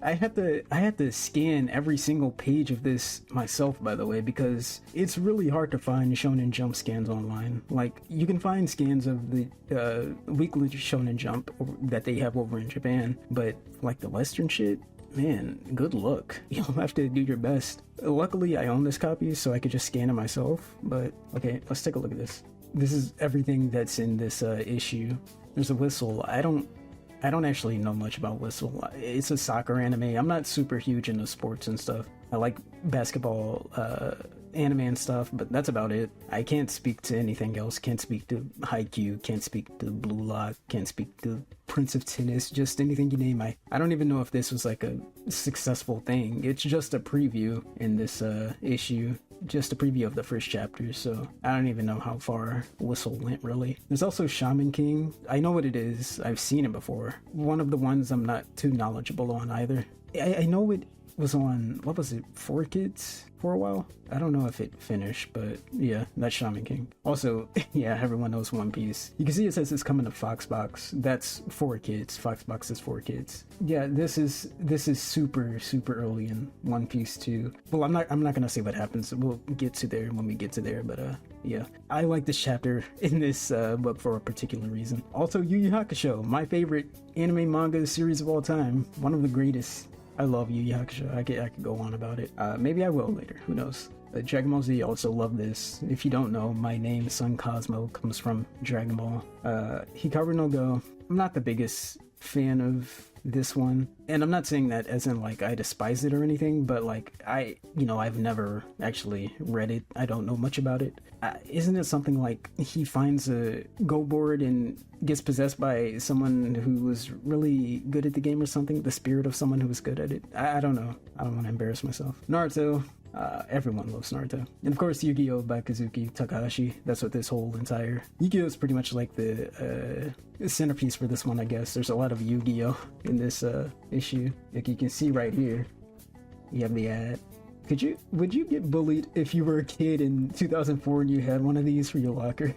I had to scan every single page of this myself, by the way, because it's really hard to find Shonen Jump scans online. Like, you can find scans of the weekly Shonen Jump that they have over in Japan, but like the Western shit, man, good luck. You'll have to do your best. Luckily, I own this copy, so I could just scan it myself. But okay, let's take a look at this. This is everything that's in this issue. There's a whistle. I don't actually know much about Whistle. It's a soccer anime. I'm not super huge into sports and stuff. I like basketball anime and stuff, but that's about it. I can't speak to anything else. Can't speak to Haikyuu, can't speak to Blue Lock, can't speak to Prince of Tennis, just anything you name. I don't even know if this was like a successful thing. It's just a preview in this issue. Just a preview of the first chapter, so I don't even know how far Whistle went, really. There's also Shaman King. I know what it is. I've seen it before. One of the ones I'm not too knowledgeable on either. I know it was on, what was it, 4Kids for a while? I don't know if it finished, but yeah, that's Shaman King. Also, yeah, everyone knows One Piece. You can see it says it's coming to Foxbox. That's 4Kids. Foxbox is 4Kids. Yeah, this is super early in One Piece too. Well, I'm not gonna say what happens. We'll get to there when we get to there, but yeah. I like this chapter in this book for a particular reason. Also, Yu Hakusho, my favorite anime manga series of all time. One of the greatest. I love Yu Hakusho. I could go on about it. Maybe I will later. Who knows? Dragon Ball Z also love this. If you don't know, my name, Son Cosmo, comes from Dragon Ball. Hikaru no Go. I'm not the biggest fan of this one, and I'm not saying that as in like I despise it or anything, but like I've never actually read it. I don't know much about it. Isn't it something like he finds a go board and gets possessed by someone who was really good at the game or something? The spirit of someone who was good at it? I don't know. I don't want to embarrass myself. Naruto. Everyone loves Naruto. And of course, Yu-Gi-Oh! By Kazuki Takahashi. That's what this whole entire... Yu-Gi-Oh! Is pretty much like the centerpiece for this one, I guess. There's a lot of Yu-Gi-Oh! In this issue. Like you can see right here, you have the ad. Would you get bullied if you were a kid in 2004 and you had one of these for your locker?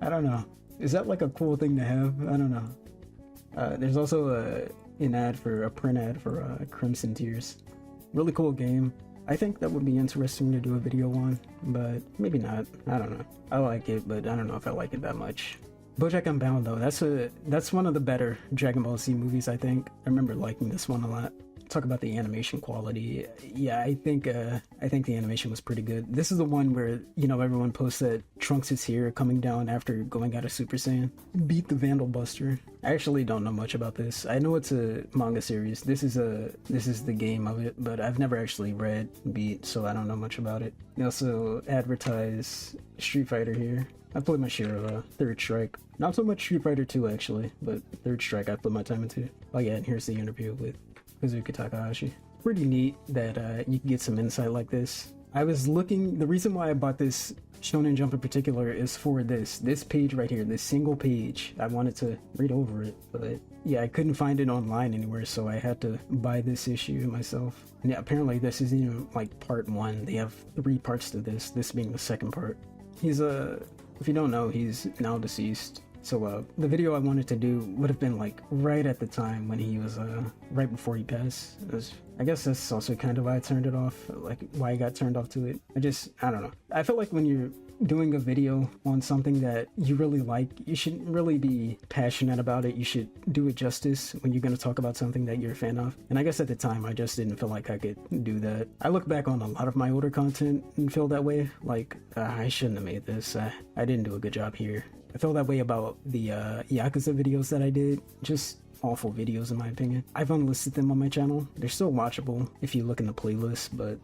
I don't know. Is that like a cool thing to have? I don't know. There's also a print ad for Crimson Tears. Really cool game. I think that would be interesting to do a video on, but maybe not. I don't know. I like it, but I don't know if I like it that much. BoJack Unbound though, that's one of the better Dragon Ball Z movies, I think. I remember liking this one a lot. Talk about the animation quality. Yeah, I think the animation was pretty good. This is the one where, everyone posts that Trunks is here coming down after going out of Super Saiyan. Beat the Vandal Buster. I actually don't know much about this. I know it's a manga series. This is the game of it, but I've never actually read Beat, so I don't know much about it. They also advertise Street Fighter here. I played my share of Third Strike. Not so much Street Fighter 2 actually, but Third Strike I put my time into. Oh yeah, and here's the interview with Kazuki Takahashi. Pretty neat that you can get some insight like this. I was looking, the reason why I bought this Shonen Jump in particular is for this page right here, this single page. I wanted to read over it, but yeah, I couldn't find it online anywhere, so I had to buy this issue myself. And yeah, apparently this isn't like part 1. They have 3 parts to this being the second part. He's if you don't know, he's now deceased. So the video I wanted to do would have been like right at the time when he was right before he passed. I guess that's also kind of why I turned it off, like why I got turned off to it. I don't know. I feel like when you're doing a video on something that you really like, you should really be passionate about it. You should do it justice when you're going to talk about something that you're a fan of. And I guess at the time I just didn't feel like I could do that. I look back on a lot of my older content and feel that way, like I shouldn't have made this. I didn't do a good job here. I feel that way about the Yakuza videos that I did. Just awful videos in my opinion. I've unlisted them on my channel. They're still watchable if you look in the playlist, but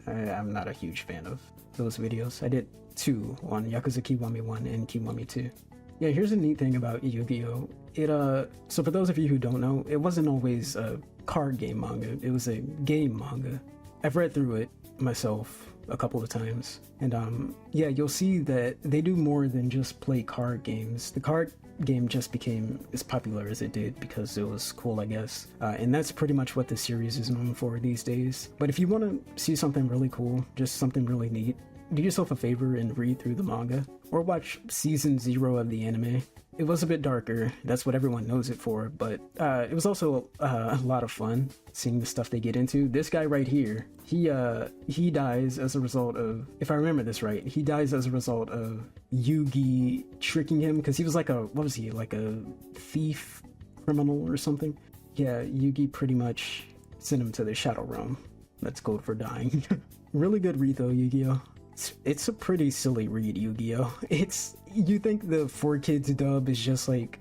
I'm not a huge fan of those videos. I did 2 on Yakuza Kiwami 1 and Kiwami 2. Yeah, here's a neat thing about Yu-Gi-Oh! So for those of you who don't know, it wasn't always a card game manga. It was a game manga. I've read through it myself a couple of times, and yeah, you'll see that they do more than just play card games. The card game just became as popular as it did because it was cool, I guess, and that's pretty much what the series is known for these days. But if you want to see something really cool, just something really neat, do yourself a favor and read through the manga, or watch season 0 of the anime. It was a bit darker, that's what everyone knows it for, but it was also a lot of fun seeing the stuff they get into. This guy right here, he dies as a result of, if I remember this right, he dies as a result of Yugi tricking him, because he was like what was he, like a thief, criminal or something? Yeah, Yugi pretty much sent him to the Shadow Realm. That's code for dying. Really good read though, Yu-Gi-Oh! It's a pretty silly read, Yu-Gi-Oh! You think the 4Kids dub is just like,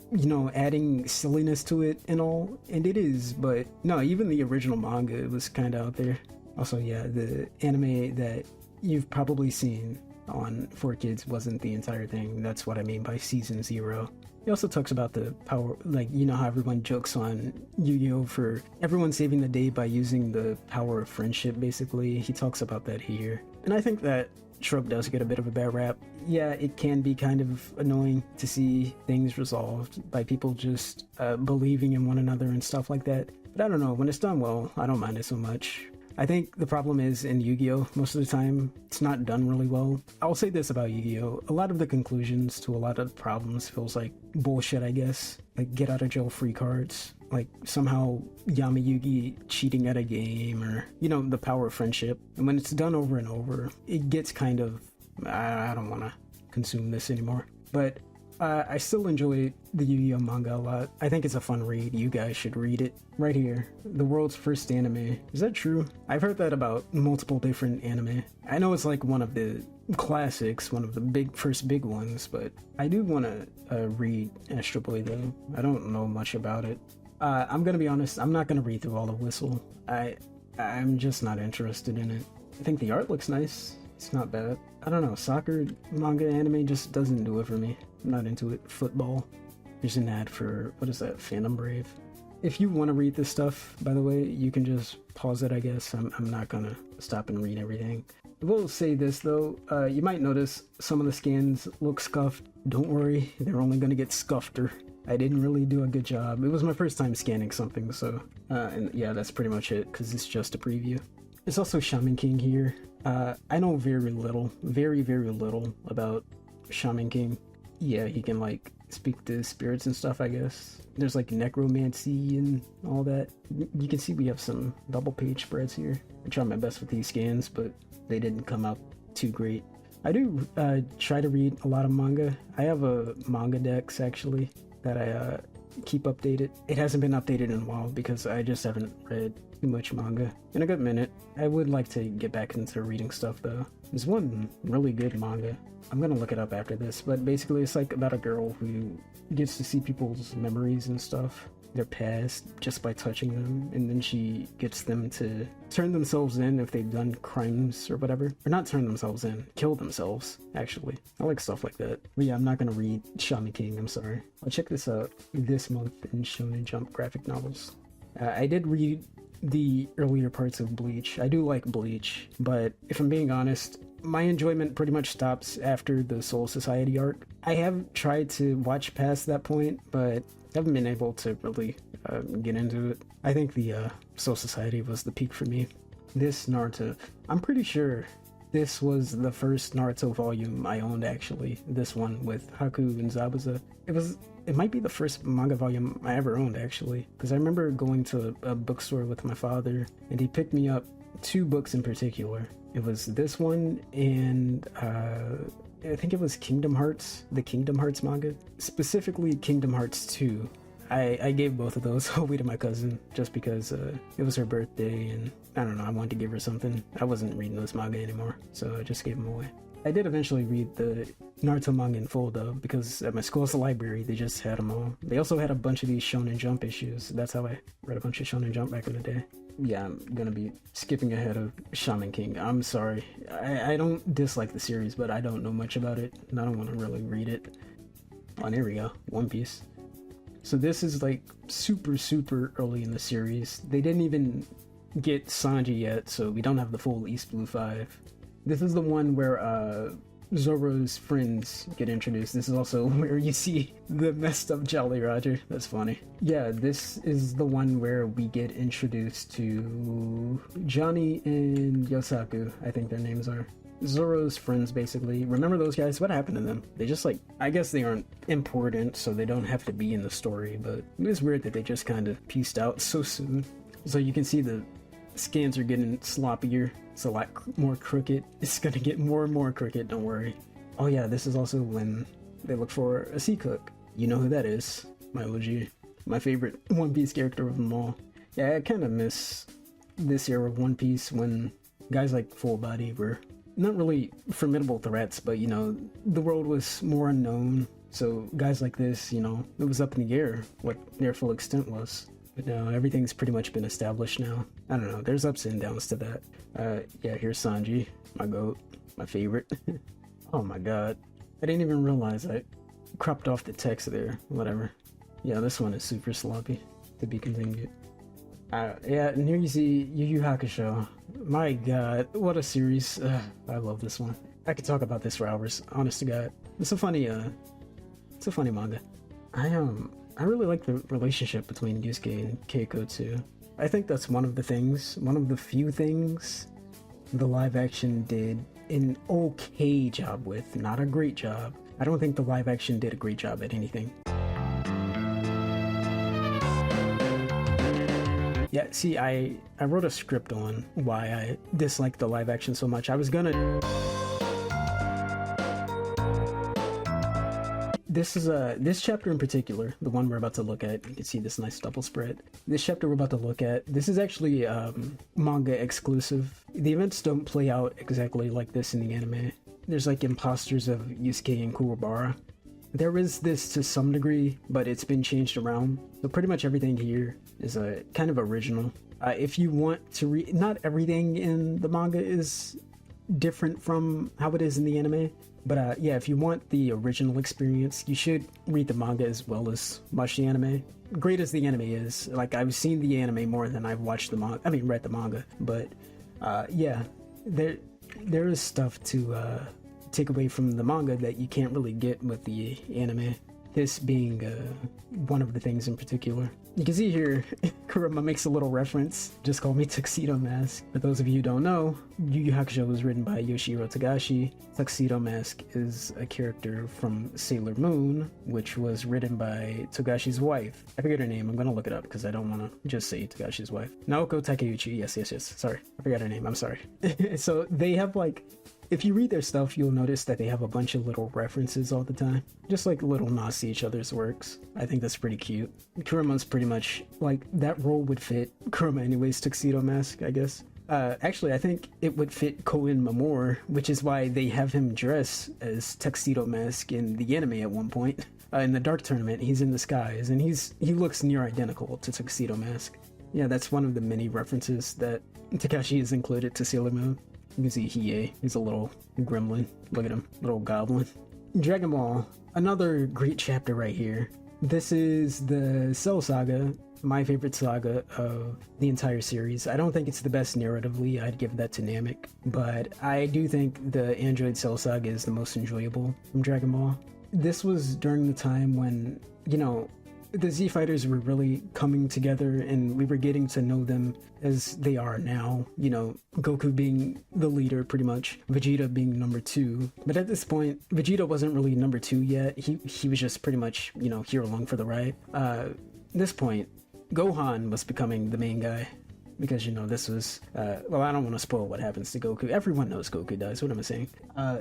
adding silliness to it and all, and it is, but no, even the original manga, it was kind of out there. Also, yeah, the anime that you've probably seen on 4Kids wasn't the entire thing. That's what I mean by season 0. He also talks about the power, like, how everyone jokes on Yu-Gi-Oh! For everyone saving the day by using the power of friendship, basically. He talks about that here. And I think that trope does get a bit of a bad rap. Yeah, it can be kind of annoying to see things resolved by people just believing in one another and stuff like that. But I don't know, when it's done well, I don't mind it so much. I think the problem is in Yu-Gi-Oh! Most of the time, it's not done really well. I'll say this about Yu-Gi-Oh! A lot of the conclusions to a lot of problems feels like bullshit, I guess. Like get out of jail free cards. Like somehow Yami Yugi cheating at a game, or, the power of friendship. And when it's done over and over, it gets kind of, I don't want to consume this anymore. But I still enjoy the Yu-Gi-Oh! Manga a lot. I think it's a fun read. You guys should read it. Right here, the world's first anime. Is that true? I've heard that about multiple different anime. I know it's like one of the classics, one of the first big ones, but I do want to read Astro Boy though. I don't know much about it. I'm gonna be honest, I'm not gonna read through all of Whistle. I'm just not interested in it. I think the art looks nice. It's not bad. I don't know, soccer, manga, anime just doesn't do it for me. I'm not into it. Football. There's an ad for, what is that, Phantom Brave? If you want to read this stuff, by the way, you can just pause it, I guess. I'm not gonna stop and read everything. I will say this though, you might notice some of the scans look scuffed. Don't worry, they're only gonna get scuffeder. I didn't really do a good job. It was my first time scanning something, so, and yeah, that's pretty much it, because it's just a preview. There's also Shaman King here. I know very little, very, very little about Shaman King. Yeah, he can, like, speak to spirits and stuff, I guess. There's, like, necromancy and all that. You can see we have some double page spreads here. I tried my best with these scans, but they didn't come out too great. I do try to read a lot of manga. I have a manga dex, actually, that I keep updated. It hasn't been updated in a while because I just haven't read too much manga in a good minute. I would like to get back into reading stuff though. There's one really good manga. I'm gonna look it up after this, but basically it's like about a girl who gets to see people's memories and stuff, their past, just by touching them, and then she gets them to turn themselves in if they've done crimes or whatever. Or not turn themselves in, kill themselves, actually. I like stuff like that. But yeah, I'm not gonna read Shaman King, I'm sorry. I'll check this out this month in Shonen Jump graphic novels. I did read the earlier parts of Bleach. I do like Bleach, but if I'm being honest, my enjoyment pretty much stops after the Soul Society arc. I have tried to watch past that point, but haven't been able to really get into it. I think the Soul Society was the peak for me. This Naruto, I'm pretty sure this was the first Naruto volume I owned, actually. This one with Haku and Zabuza. It might be the first manga volume I ever owned, actually, because I remember going to a bookstore with my father, and he picked me up 2 books in particular. It was this one, and I think it was Kingdom Hearts, the Kingdom Hearts manga. Specifically Kingdom Hearts 2. I gave both of those away to my cousin, just because it was her birthday, and I don't know, I wanted to give her something. I wasn't reading those manga anymore, so I just gave them away. I did eventually read the Naruto manga in full though, because at my school's library they just had them all. They also had a bunch of these Shonen Jump issues. That's how I read a bunch of Shonen Jump back in the day. Yeah, I'm gonna be skipping ahead of Shaman King. I'm sorry. I don't dislike the series, but I don't know much about it, and I don't want to really read it. Oh, there we go. One Piece. So this is like super, super early in the series. They didn't even get Sanji yet, so we don't have the full East Blue 5. This is the one where Zoro's friends get introduced. This is also where you see the messed up Jolly Roger. That's funny. Yeah, this is the one where we get introduced to Johnny and Yosaku, I think their names are. Zoro's friends, basically. Remember those guys? What happened to them? They just like, I guess they aren't important, so they don't have to be in the story, but it's weird that they just kind of pieced out so soon. So you can see the scans are getting sloppier. It's a lot more crooked. It's gonna get more and more crooked, don't worry. Oh yeah, this is also when they look for a sea cook. You know who that is. My OG. My favorite One Piece character of them all. Yeah, I kind of miss this era of One Piece when guys like Full Body were not really formidable threats, but you know, the world was more unknown. So guys like this, you know, it was up in the air what their full extent was. But now everything's pretty much been established now. I don't know, there's ups and downs to that. Yeah, here's Sanji, my goat, my favorite. Oh my god. I didn't even realize I cropped off the text there. Whatever. Yeah, this one is super sloppy. To be continued. Yeah, and here you see Yu Hakusho. My god, what a series. I love this one. I could talk about this for hours, honest to god. It's a funny manga. I really like the relationship between Yusuke and Keiko too. I think that's one of the few things the live action did an okay job with, not a great job. I don't think the live action did a great job at anything. Yeah, see, I wrote a script on why I dislike the live action so much. I was gonna... This chapter in particular, the one we're about to look at, you can see this nice double spread. This chapter we're about to look at, this is actually manga exclusive. The events don't play out exactly like this in the anime. There's like imposters of Yusuke and Kuwabara. There is this to some degree, but it's been changed around. So pretty much everything here is a kind of original. If you want to read, not everything in the manga is different from how it is in the anime. But yeah, if you want the original experience, you should read the manga as well as watch the anime. Great as the anime is, like I've seen the anime more than I've watched the manga. I mean, read the manga. But yeah, there is stuff to take away from the manga that you can't really get with the anime. This being one of the things in particular. You can see here, Kurama makes a little reference, just call me Tuxedo Mask. For those of you who don't know, Yu Yu Hakusho was written by Yoshihiro Togashi. Tuxedo Mask is a character from Sailor Moon, which was written by Togashi's wife. I forget her name, I'm gonna look it up because I don't want to just say Togashi's wife. Naoko Takeuchi, yes, sorry, I forgot her name, I'm sorry. So they have like, if you read their stuff, you'll notice that they have a bunch of little references all the time. Just like little nods to each other's works. I think that's pretty cute. Kurama's pretty much, like, that role would fit Kurama anyways, Tuxedo Mask, I guess. Actually, I think it would fit Koen Mamor, which is why they have him dress as Tuxedo Mask in the anime at one point. In the Dark Tournament, he's in disguise, and he looks near identical to Tuxedo Mask. Yeah, that's one of the many references that Takashi has included to Sailor Moon. You can see Hiei, he's a little gremlin. Look at him, little goblin. Dragon Ball, another great chapter right here. This is the Cell Saga, my favorite saga of the entire series. I don't think it's the best narratively, I'd give that to Namek, but I do think the Android Cell Saga is the most enjoyable from Dragon Ball. This was during the time when, you know, the Z Fighters were really coming together and we were getting to know them as they are now, you know, Goku being the leader pretty much, Vegeta being number 2. But at this point, Vegeta wasn't really number 2 yet. He was just pretty much, you know, here along for the ride. At this point, Gohan was becoming the main guy because, you know, this was, well, I don't want to spoil what happens to Goku. Everyone knows Goku dies, what am I saying?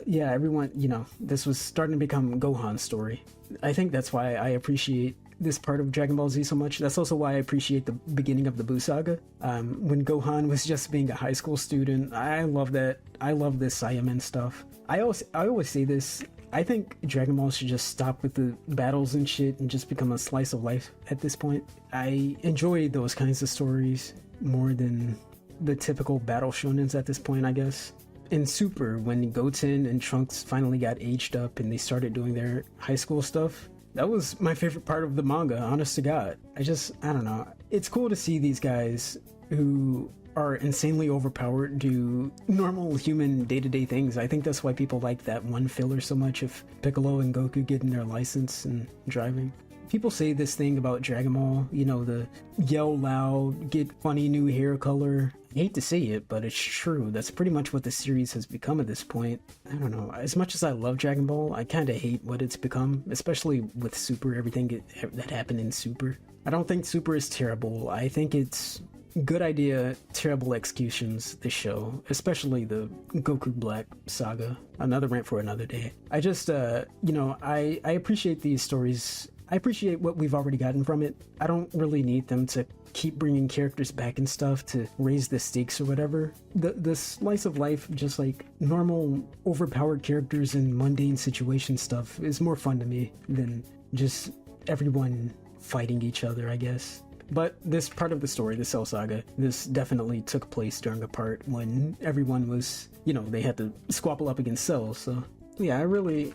Yeah, everyone, you know, this was starting to become Gohan's story. I think that's why I appreciate this part of Dragon Ball Z so much. That's also why I appreciate the beginning of the Buu Saga. When Gohan was just being a high school student. I love that. I love this Saiyaman stuff. I always say this. I think Dragon Ball should just stop with the battles and shit and just become a slice of life at this point. I enjoy those kinds of stories more than the typical battle shonens at this point, I guess. In Super, when Goten and Trunks finally got aged up and they started doing their high school stuff, that was my favorite part of the manga, honest to God. I don't know. It's cool to see these guys who are insanely overpowered do normal human day-to-day things. I think that's why people like that one filler so much of Piccolo and Goku getting their license and driving. people say this thing about Dragon Ball, you know, the yell loud, get funny new hair color. I hate to say it, but it's true. That's pretty much what the series has become at this point. I don't know. As much as I love Dragon Ball, I kind of hate what it's become, especially with Super, everything that happened in Super. I don't think Super is terrible. I think it's good idea, terrible executions, this show, especially the Goku Black saga. Another rant for another day. I just, you know, I appreciate these stories. I appreciate what we've already gotten from it. I don't really need them to keep bringing characters back and stuff to raise the stakes or whatever. The slice of life, just like normal overpowered characters in mundane situation stuff, is more fun to me than just everyone fighting each other, I guess. But this part of the story, the Cell Saga, this definitely took place during a part when everyone was, you know, they had to squabble up against Cell. So yeah, I really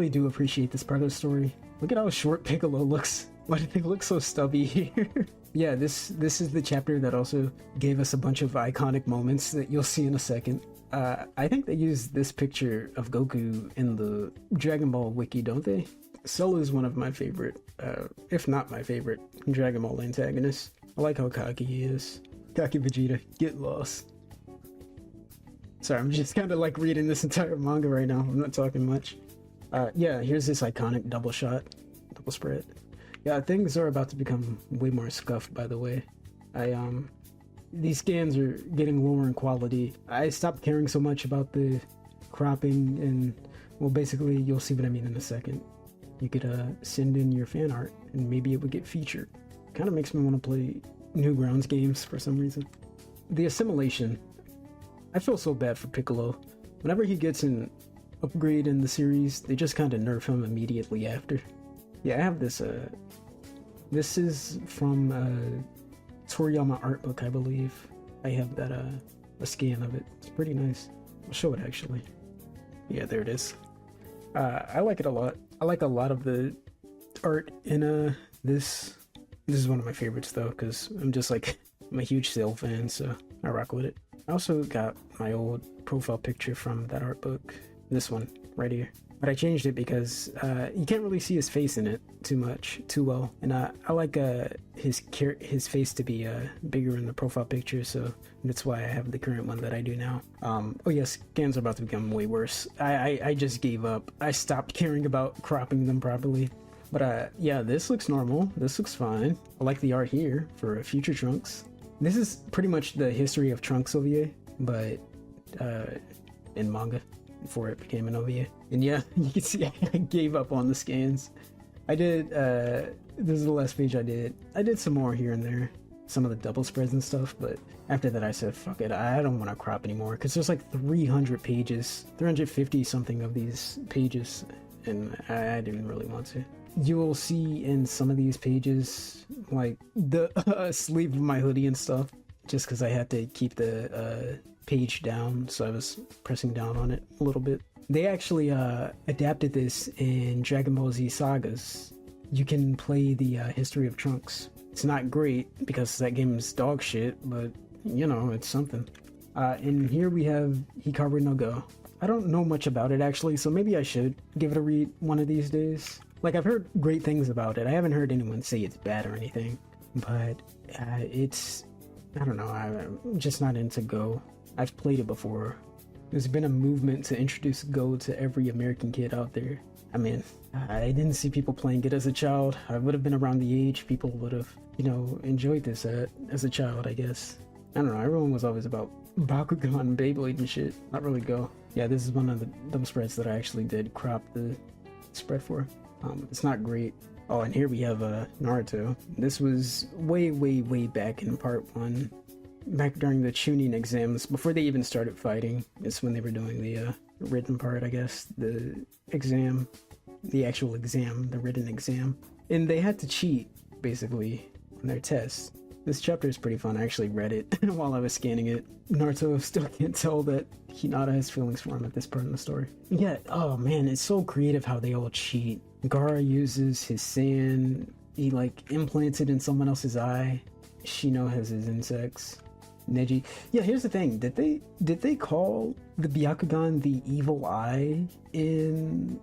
do appreciate this part of the story. Look at how short Piccolo looks. Why do they look so stubby here? Yeah, this is the chapter that also gave us a bunch of iconic moments that you'll see in a second. I think they used this picture of Goku in the Dragon Ball wiki, don't they? Cell is one of my favorite, if not my favorite, Dragon Ball antagonists. I like how cocky he is. Cocky Vegeta, get lost. Sorry, I'm just kind of like reading this entire manga right now. I'm not talking much. Yeah, here's this iconic double shot, double spread. Yeah, things are about to become way more scuffed, by the way. These scans are getting lower in quality. I stopped caring so much about the cropping and, well, basically, you'll see what I mean in a second. You could send in your fan art and maybe it would get featured. Kind of makes me want to play Newgrounds games for some reason. The assimilation. I feel so bad for Piccolo. Whenever he gets an upgrade in the series, they just kind of nerf him immediately after. Yeah, I have this, this is from Toriyama art book, I believe. I have that, a scan of it. It's pretty nice. I'll show it actually. Yeah, there it is. I like it a lot. I like a lot of the art in this. This is one of my favorites though, because I'm just like, I'm a huge Cell fan, so I rock with it. I also got my old profile picture from that art book. This one right here. But I changed it because you can't really see his face in it too well, and I like his face to be bigger in the profile picture, so that's why I have the current one that I do now. Oh yes, scans are about to become way worse. I just gave up. I stopped caring about cropping them properly. But yeah, this looks normal. This looks fine. I like the art here for future Trunks. This is pretty much the history of Trunks OVA, but in manga before it became an OVA. And yeah, you can see I gave up on the scans. I did, this is the last page I did. I did some more here and there, some of the double spreads and stuff, but after that I said, fuck it, I don't want to crop anymore, because there's like 300 pages, 350 something of these pages, and I didn't really want to. You will see in some of these pages, like the sleeve of my hoodie and stuff, just because I had to keep the page down, so I was pressing down on it a little bit. They actually adapted this in Dragon Ball Z Sagas. You can play the history of Trunks. It's not great because that game is dog shit, but you know, it's something. And here we have Hikaru no Go. I don't know much about it actually, so maybe I should give it a read one of these days. Like, I've heard great things about it. I haven't heard anyone say it's bad or anything, but it's, I don't know, I'm just not into Go. I've played it before. There's been a movement to introduce Go to every American kid out there. I mean, I didn't see people playing it as a child. I would have been around the age people would have, you know, enjoyed this as a child, I guess. I don't know, everyone was always about Bakugan and Beyblade and shit. Not really Go. Yeah, this is one of the double spreads that I actually did crop the spread for. It's not great. Oh, and here we have Naruto. This was way back in part 1. Back during the Chunin exams, before they even started fighting. It's when they were doing the written part, I guess. The exam. The actual exam. The written exam. And they had to cheat, basically, on their tests. This chapter is pretty fun. I actually read it while I was scanning it. Naruto still can't tell that Hinata has feelings for him at this part in the story. Yeah, oh man, it's so creative how they all cheat. Gaara uses his sand. He like implants it in someone else's eye. Shino has his insects. Neji. Yeah, here's the thing. Did they call the Byakugan the evil eye in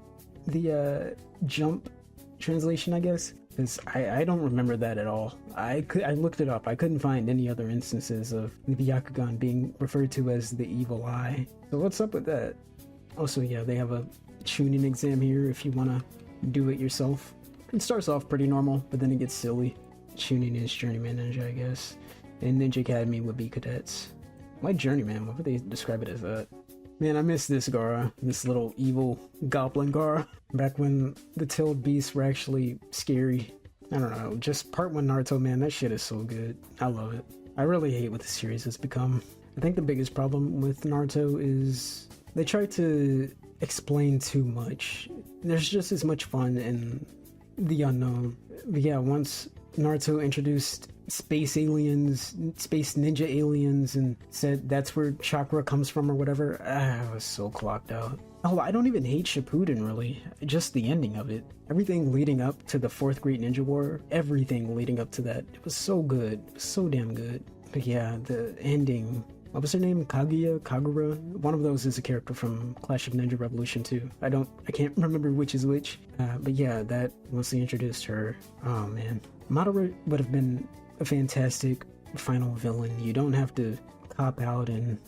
the Jump translation, I guess, because I don't remember that at all. I looked it up. I couldn't find any other instances of the Byakugan being referred to as the evil eye. So what's up with that? Also, yeah, they have a Chunin exam here if you want to do it yourself. It starts off pretty normal, but then it gets silly. Chunin is Journeyman Ninja, I guess. And Ninja Academy would be Cadets. Why Journeyman? What would they describe it as that? Man, I miss this Gara. This little evil goblin Gara. Back when the tailed beasts were actually scary. I don't know, just part 1 Naruto, man, that shit is so good. I love it. I really hate what the series has become. I think the biggest problem with Naruto is they try to explain too much. There's just as much fun in the unknown. But yeah, once Naruto introduced space aliens, space ninja aliens, and said that's where chakra comes from or whatever, I was so clocked out. Oh, I don't even hate Shippuden, really. Just the ending of it. Everything leading up to the 4th Great Ninja War, everything leading up to that, it was so good. It was so damn good. But yeah, the ending. What was her name? Kagura? One of those is a character from Clash of Ninja Revolution 2. I can't remember which is which. But yeah, that, once they introduced her, oh man. Madara would have been a fantastic final villain. You don't have to cop out and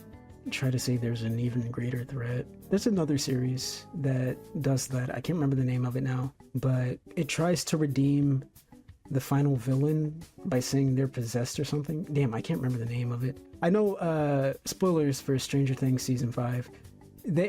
try to say there's an even greater threat. There's another series that does that. I can't remember the name of it now, but it tries to redeem the final villain by saying they're possessed or something. Damn, I can't remember the name of it. I know, spoilers for Stranger Things Season 5.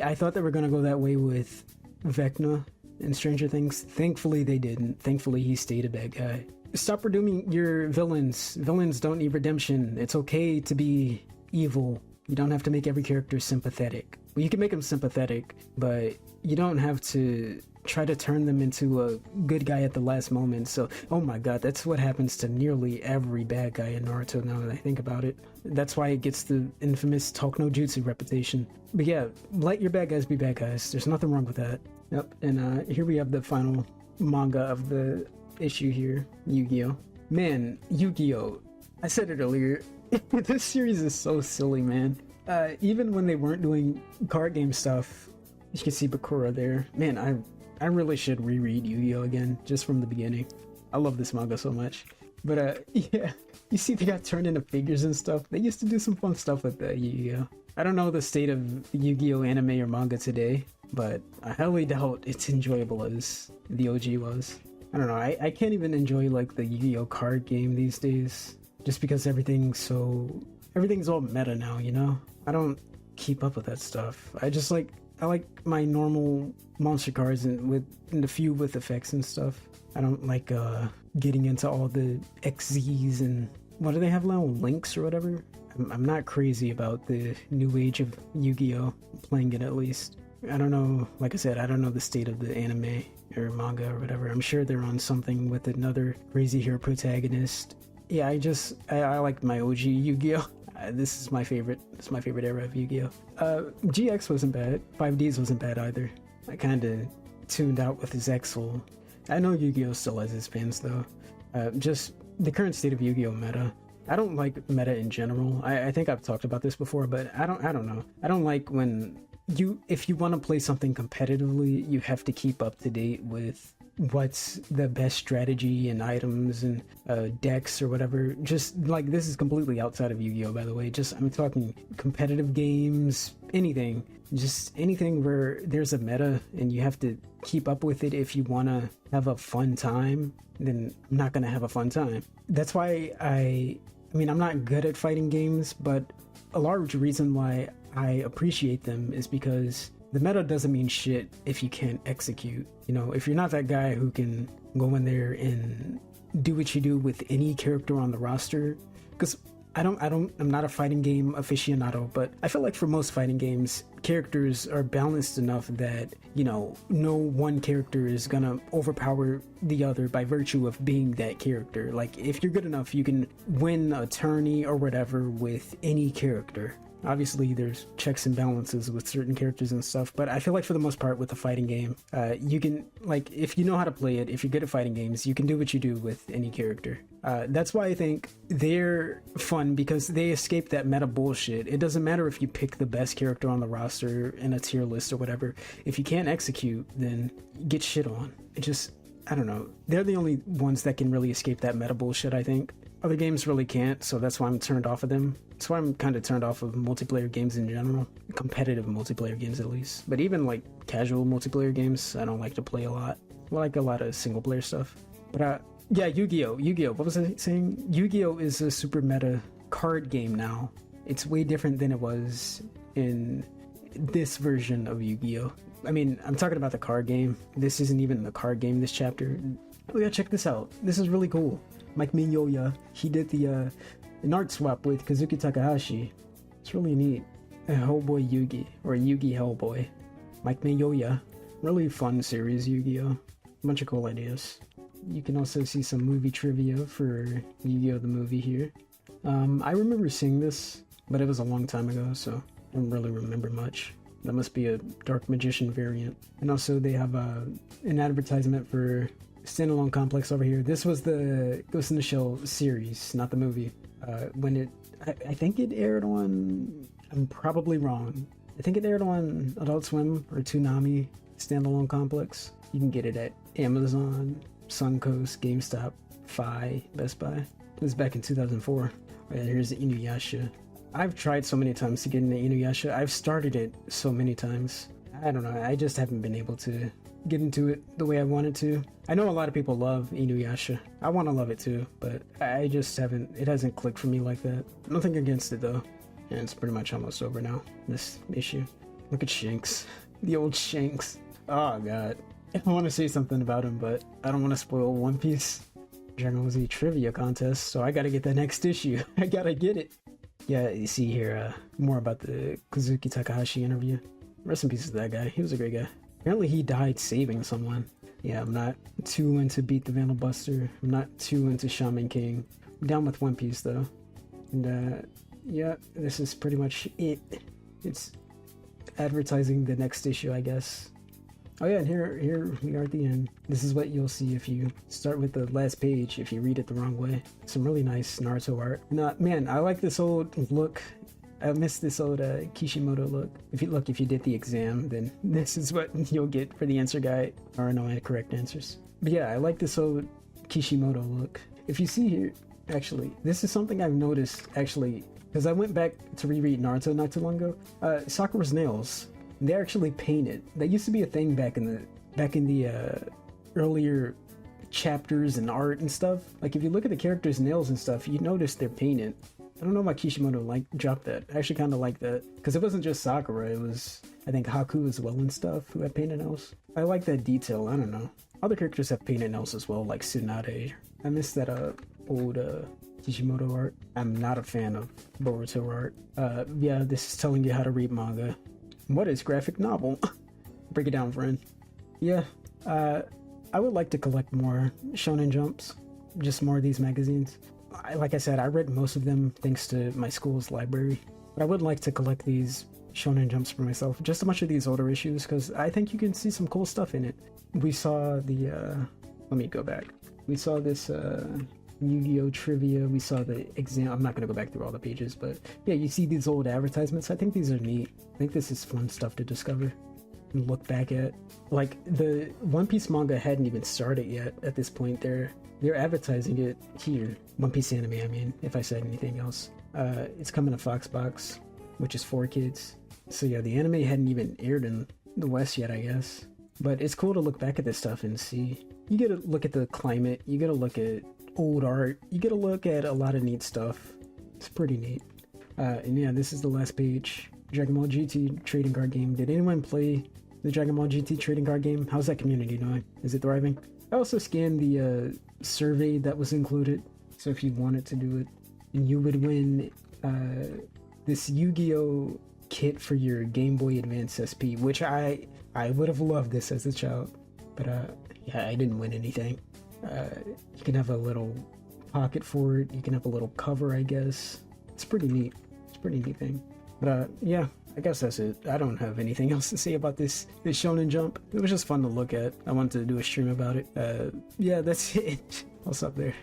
I thought they were going to go that way with Vecna in Stranger Things. Thankfully, they didn't. Thankfully, he stayed a bad guy. Stop redeeming your villains. Villains don't need redemption. It's okay to be evil. You don't have to make every character sympathetic. Well, you can make them sympathetic, but you don't have to try to turn them into a good guy at the last moment. So, oh my god, that's what happens to nearly every bad guy in Naruto now that I think about it. That's why it gets the infamous Talk no Jutsu reputation. But yeah, let your bad guys be bad guys. There's nothing wrong with that. Yep, and here we have the final manga of the issue here, Yu-Gi-Oh! Man, Yu-Gi-Oh! I said it earlier, this series is so silly, man. Even when they weren't doing card game stuff, you can see Bakura there. Man, I really should reread Yu-Gi-Oh! Again, just from the beginning. I love this manga so much. But yeah, you see they got turned into figures and stuff. They used to do some fun stuff with Yu-Gi-Oh! I don't know the state of Yu-Gi-Oh! Anime or manga today, but I highly doubt it's enjoyable as the OG was. I don't know, I can't even enjoy like the Yu-Gi-Oh! Card game these days, just because everything's all meta now, you know? I don't keep up with that stuff. I like my normal monster cards and a few with effects and stuff. I don't like getting into all the XZs and what do they have now? Links or whatever? I'm not crazy about the new age of Yu-Gi-Oh! Playing it at least. I don't know, like I said, I don't know the state of the anime or manga or whatever. I'm sure they're on something with another crazy hero protagonist. Yeah, I like my OG Yu-Gi-Oh! This is my favorite era of Yu-Gi-Oh! GX wasn't bad. 5Ds wasn't bad either. I kind of tuned out with his Exel. I know Yu-Gi-Oh! Still has his fans though. Just the current state of Yu-Gi-Oh! Meta. I don't like meta in general. I think I've talked about this before, but I don't know. I don't like when if you want to play something competitively, you have to keep up to date with what's the best strategy and items and decks or whatever. Just like, this is completely outside of Yu-Gi-Oh! By the way. Just, I'm talking competitive games, anything. Just anything where there's a meta and you have to keep up with it if you want to have a fun time, then I'm not going to have a fun time. That's why I mean, I'm not good at fighting games, but a large reason why I appreciate them is because the meta doesn't mean shit if you can't execute. You know, if you're not that guy who can go in there and do what you do with any character on the roster, because I'm not a fighting game aficionado, but I feel like for most fighting games, characters are balanced enough that, you know, no one character is gonna overpower the other by virtue of being that character. Like, if you're good enough, you can win a tourney or whatever with any character. Obviously, there's checks and balances with certain characters and stuff, but I feel like for the most part with a fighting game, you can, like, if you know how to play it, if you're good at fighting games, you can do what you do with any character. That's why I think they're fun, because they escape that meta bullshit. It doesn't matter if you pick the best character on the roster in a tier list or whatever. If you can't execute, then get shit on. I don't know. They're the only ones that can really escape that meta bullshit, I think. Other games really can't, so that's why I'm turned off of them. That's why I'm kind of turned off of multiplayer games in general. Competitive multiplayer games, at least. But even, like, casual multiplayer games, I don't like to play a lot. I like a lot of single-player stuff. But, yeah, Yu-Gi-Oh! Yu-Gi-Oh! What was I saying? Yu-Gi-Oh! Is a super meta card game now. It's way different than it was in this version of Yu-Gi-Oh! I mean, I'm talking about the card game. This isn't even the card game, this chapter. Oh yeah, check this out. This is really cool. Mike Miyoya, he did the an art swap with Kazuki Takahashi. It's really neat. Hellboy Yugi, or Yugi Hellboy. Mike Miyoya. Really fun series, Yu-Gi-Oh! Bunch of cool ideas. You can also see some movie trivia for Yu-Gi-Oh! The movie here. I remember seeing this, but it was a long time ago, so I don't really remember much. That must be a Dark Magician variant. And also they have an advertisement for Standalone Complex over here. This was the Ghost in the Shell series, not the movie. When it, I think it aired on, I'm probably wrong. I think it aired on Adult Swim or Toonami Standalone Complex. You can get it at Amazon, Suncoast, GameStop, Fi, Best Buy. It was back in 2004. Here's the Inuyasha. I've tried so many times to get into Inuyasha. I've started it so many times. I don't know, I just haven't been able to get into it the way I wanted to. I know a lot of people love Inuyasha. I want to love it too, but I just haven't, it hasn't clicked for me like that. Nothing against it though. And it's pretty much almost over now, this issue. Look at Shanks. The old Shanks. Oh god. I want to say something about him, but I don't want to spoil One Piece. Dragon Ball Z trivia contest, so I gotta get the next issue. I gotta get it. Yeah, you see here more about the Kazuki Takahashi interview. Rest in peace to that guy. He was a great guy. Apparently he died saving someone. Yeah, I'm not too into Beat the Vandal Buster. I'm not too into Shaman King. I'm down with One Piece though. And yeah, this is pretty much it. It's advertising the next issue, I guess. Oh yeah, and here we are at the end. This is what you'll see if you start with the last page, if you read it the wrong way. Some really nice Naruto art. And, man, I like this old look. I miss this old Kishimoto look. If you did the exam, then this is what you'll get for the answer guide. Or no, correct answers. But yeah, I like this old Kishimoto look. If you see here, actually, this is something I've noticed, actually, because I went back to reread Naruto not too long ago. Sakura's nails. They're actually painted. That used to be a thing back in the earlier chapters and art and stuff. Like if you look at the characters' nails and stuff, you notice they're painted. I don't know why Kishimoto dropped that. I actually kind of like that because it wasn't just Sakura. It was, I think, Haku as well and stuff who had painted nails. I like that detail. I don't know. Other characters have painted nails as well, like Tsunade. I miss that old Kishimoto art. I'm not a fan of Boruto art. Yeah, this is telling you how to read manga. What is graphic novel? Break it down, friend. Yeah, I would like to collect more Shonen Jumps, just more of these magazines. Like I said, I read most of them thanks to my school's library, but I would like to collect these Shonen Jumps for myself, just a bunch of these older issues, because I think you can see some cool stuff in it. We saw the, let me go back. We saw this, Yu-Gi-Oh! Trivia, we saw the exam. I'm not going to go back through all the pages, but yeah, you see these old advertisements. I think these are neat. I think this is fun stuff to discover and look back at. Like, the One Piece manga hadn't even started yet at this point. They're advertising it here. One Piece anime, I mean, if I said anything else. It's coming to Foxbox, which is for kids. So yeah, the anime hadn't even aired in the West yet, I guess. But it's cool to look back at this stuff and see. You get to look at the climate, you get to look at old art, you get a look at a lot of neat stuff. It's pretty neat. And yeah, this is the last page. Dragon Ball GT trading card game. Did anyone play the Dragon Ball GT trading card game? How's that community doing? Is it thriving? I also scanned the survey that was included, so if you wanted to do it, and you would win this Yu-Gi-Oh kit for your Game Boy Advance SP, which I would have loved this as a child, but yeah, I didn't win anything. You can have a little pocket for it. You can have a little cover, I guess. It's pretty neat. It's a pretty neat thing. But yeah, I guess that's it. I don't have anything else to say about this Shonen Jump. It was just fun to look at. I wanted to do a stream about it. Yeah, that's it. I'll stop there.